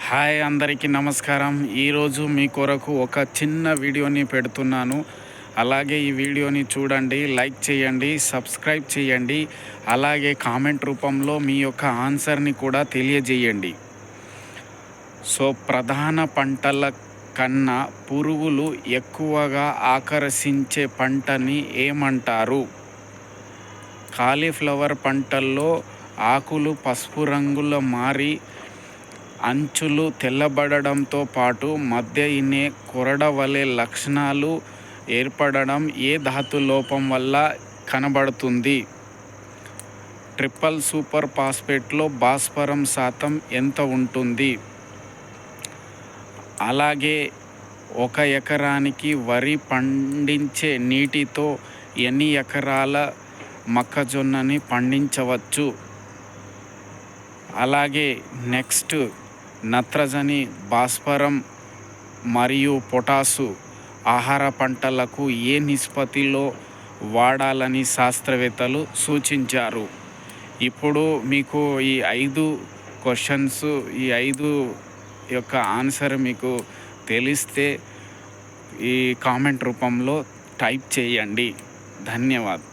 Hi అందరికీ నమస్కారం. ఈరోజు మీ కొరకు ఒక చిన్న వీడియోని పెడుతున్నాను. అలాగే ఈ వీడియోని చూడండి, లైక్ చేయండి, సబ్స్క్రైబ్ చేయండి. అలాగే కామెంట్ రూపంలో మీ యొక్క ఆన్సర్ని కూడా తెలియజేయండి. ప్రధాన పంటల కన్నా పురుగులు ఎక్కువగా ఆకర్షించే పంటని ఏమంటారు? కాలీఫ్లవర్ పంటల్లో ఆకులు పసుపు రంగులో మారి అంచులు తెల్లబడడంతో పాటు మధ్య ఇనే కొరడ వలె లక్షణాలు ఏర్పడడం ఏ ధాతు లోపం వల్ల కనబడుతుంది? ట్రిపుల్ సూపర్ ఫాస్ఫేట్లో భాస్వరం శాతం ఎంత ఉంటుంది? అలాగే 1 ఎకరానికి వరి పండించే నీటితో ఎన్ని ఎకరాల మొక్కజొన్నని పండించవచ్చు? అలాగే నెక్స్ట్ నత్రజని, భాస్వరం మరియు పొటాసు ఆహార పంటలకు ఏ నిష్పత్తిలో వాడాలని శాస్త్రవేత్తలు సూచించారు? ఇప్పుడు మీకు ఈ 5 క్వశ్చన్స్, ఈ 5 యొక్క ఆన్సర్ మీకు తెలిస్తే ఈ కామెంట్ రూపంలో టైప్ చేయండి. ధన్యవాదాలు.